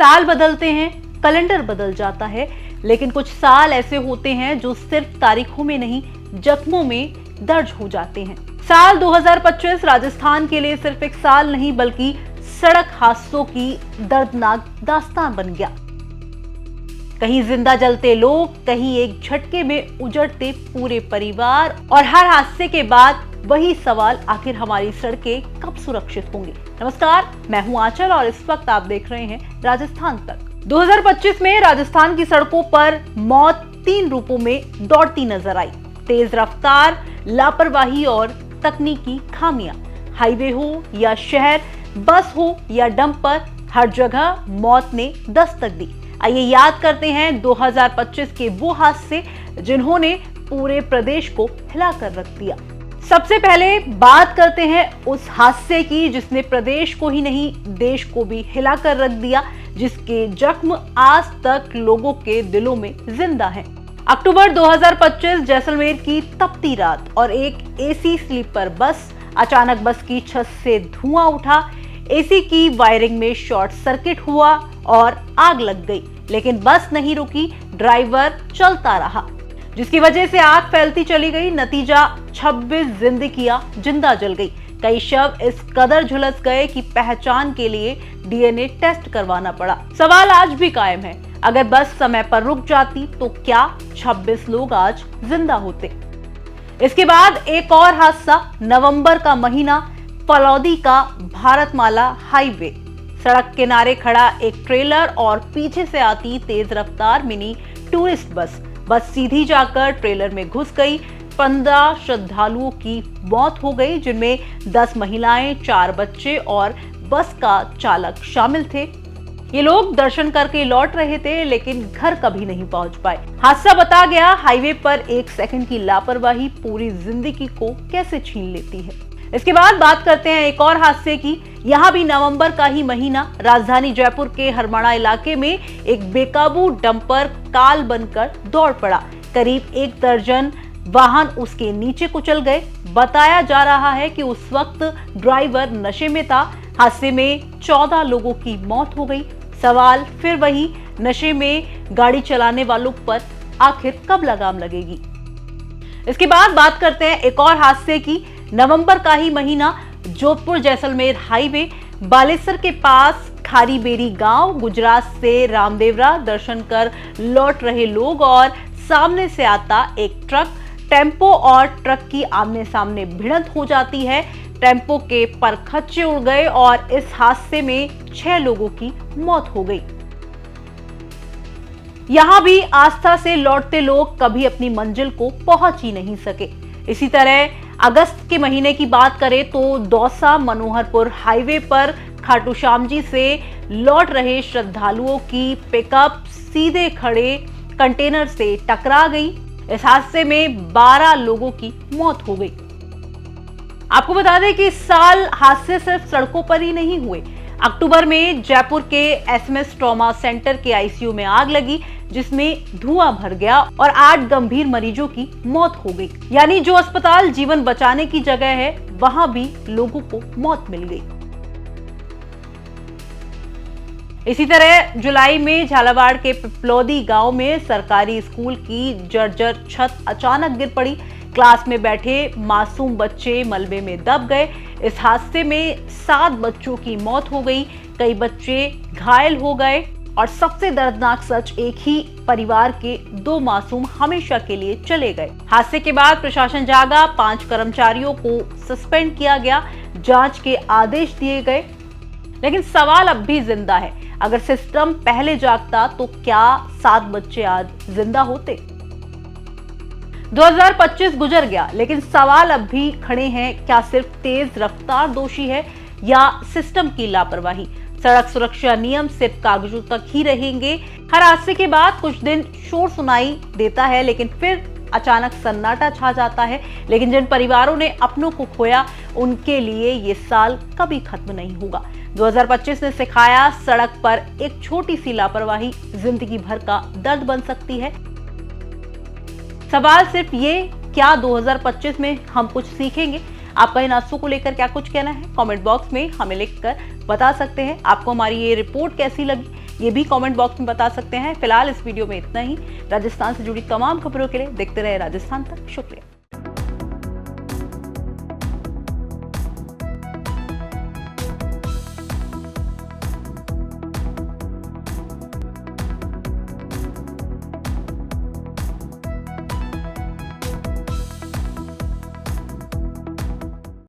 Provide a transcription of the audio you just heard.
साल बदलते हैं, कैलेंडर बदल जाता है, लेकिन कुछ साल ऐसे होते हैं जो सिर्फ तारीखों में नहीं, जख्मों में दर्ज हो जाते हैं। साल 2025 राजस्थान के लिए सिर्फ एक साल नहीं बल्कि सड़क हादसों की दर्दनाक दास्तान बन गया। कहीं जिंदा जलते लोग, कहीं एक झटके में उजड़ते पूरे परिवार, और हर हादसे के बाद वही सवाल, आखिर हमारी सड़कें कब सुरक्षित होंगी। नमस्कार, मैं हूं आंचल और इस वक्त आप देख रहे हैं राजस्थान तक। 2025 में राजस्थान की सड़कों पर मौत 3 रूपों में दौड़ती नजर आई। तेज रफ्तार, लापरवाही और तकनीकी खामियां। हाईवे हो या शहर, बस हो या डंपर, हर जगह मौत ने दस्तक दी। आइए याद करते हैं 2025 के वो हादसे जिन्होंने पूरे प्रदेश को हिलाकर रख दिया। सबसे पहले बात करते हैं उस हादसे की जिसने प्रदेश को ही नहीं, देश को भी हिलाकर रख दिया, जिसके जख्म आज तक लोगों के दिलों में जिंदा हैं। अक्टूबर 2025 जैसलमेर की तपती रात और एक एसी स्लीपर बस। अचानक बस की छत से धुआं उठा, एसी की वायरिंग में शॉर्ट सर्किट हुआ और आग लग गई, लेकिन बस नहीं रुकी, ड्राइवर चलता रहा, जिसकी वजह से आग फैलती चली गई। नतीजा 26 जिंदगियां जिंदा जल गई। कई शव इस कदर झुलस गए कि पहचान के लिए डीएनए टेस्ट करवाना पड़ा। सवाल आज भी कायम है, अगर बस समय पर रुक जाती तो क्या 26 लोग आज जिंदा होते। इसके बाद एक और हादसा, नवंबर का महीना, फलौदी का भारतमाला हाईवे। सड़क किनारे खड़ा एक ट्रेलर और पीछे से आती तेज रफ्तार मिनी टूरिस्ट बस। बस सीधी जाकर ट्रेलर में घुस गई। 15 श्रद्धालुओं की मौत हो गई, जिनमें 10 महिलाएं, 4 बच्चे और बस का चालक शामिल थे। ये लोग दर्शन करके लौट रहे थे, लेकिन घर कभी नहीं पहुंच पाए। हादसा बता गया, हाईवे पर 1 सेकंड की लापरवाही पूरी जिंदगी को कैसे छीन लेती है। इसके बाद बात करते हैं एक और हादसे की। यहाँ भी नवंबर का ही महीना, राजधानी जयपुर के हरमाणा इलाके में एक बेकाबू डंपर काल बनकर दौड़ पड़ा। करीब 1 दर्जन वाहन उसके नीचे कुचल गए। बताया जा रहा है कि उस वक्त ड्राइवर नशे में था। हादसे में 14 लोगों की मौत हो गई। सवाल फिर वही, नशे में गाड़ी चलाने वालों पर आखिर कब लगाम लगेगी। इसके बाद बात करते हैं एक और हादसे की। नवंबर का ही महीना, जोधपुर जैसलमेर हाईवे, बालेसर के पास खारीबेरी गांव। गुजरात से रामदेवरा दर्शन कर लौट रहे लोग और सामने से आता एक ट्रक। टेम्पो और ट्रक की आमने सामने भिड़ंत हो जाती है। टेम्पो के परखच्चे उड़ गए और इस हादसे में 6 लोगों की मौत हो गई। यहां भी आस्था से लौटते लोग कभी अपनी मंजिल को पहुंच ही नहीं सके। इसी तरह अगस्त के महीने की बात करें तो दौसा मनोहरपुर हाईवे पर खाटू श्याम जी से लौट रहे श्रद्धालुओं की पिकअप सीधे खड़े कंटेनर से टकरा गई। इस हादसे में 12 लोगों की मौत हो गई। आपको बता दें कि इस साल हादसे सिर्फ सड़कों पर ही नहीं हुए। अक्टूबर में जयपुर के एसएमएस ट्रॉमा सेंटर के आईसीयू में आग लगी, जिसमें धुआं भर गया और 8 गंभीर मरीजों की मौत हो गई। यानी जो अस्पताल जीवन बचाने की जगह है, वहां भी लोगों को मौत मिल गई। इसी तरह जुलाई में झालावाड़ के पिपलौदी गांव में सरकारी स्कूल की जर्जर छत अचानक गिर पड़ी। क्लास में बैठे मासूम बच्चे मलबे में दब गए। इस हादसे में 7 बच्चों की मौत हो गई, कई बच्चे घायल हो गए और सबसे दर्दनाक सच, एक ही परिवार के 2 मासूम हमेशा के लिए चले गए। हादसे के बाद प्रशासन जागा, 5 कर्मचारियों को सस्पेंड किया गया, जांच के आदेश दिए गए। लेकिन सवाल अब भी जिंदा है, अगर सिस्टम पहले जागता तो क्या 7 बच्चे आज जिंदा होते। 2025 गुजर गया, लेकिन सवाल अब भी खड़े हैं, क्या सिर्फ तेज रफ्तार दोषी है या सिस्टम की लापरवाही। सड़क सुरक्षा नियम सिर्फ कागजों तक ही रहेंगे। हर हादसे के बाद कुछ दिन शोर सुनाई देता है, लेकिन फिर अचानक सन्नाटा छा जाता है। लेकिन जिन परिवारों ने अपनों को खोया, उनके लिए ये साल कभी खत्म नहीं होगा। 2025 ने सिखाया, सड़क पर एक छोटी सी लापरवाही जिंदगी भर का दर्द बन सकती है। सवाल सिर्फ ये, क्या 2025 में हम कुछ सीखेंगे? आपका इन हादसों को लेकर क्या कुछ कहना है? कमेंट बॉक्स में हमें लिखकर बता सकते हैं। आपको हमारी ये रिपोर्ट कैसी लगी? ये भी कमेंट बॉक्स में बता सकते हैं। फिलहाल इस वीडियो में इतना ही। राजस्थान से जुड़ी तमाम खबरों के लिए देखते रहे राजस्थान तक। शुक्रिया।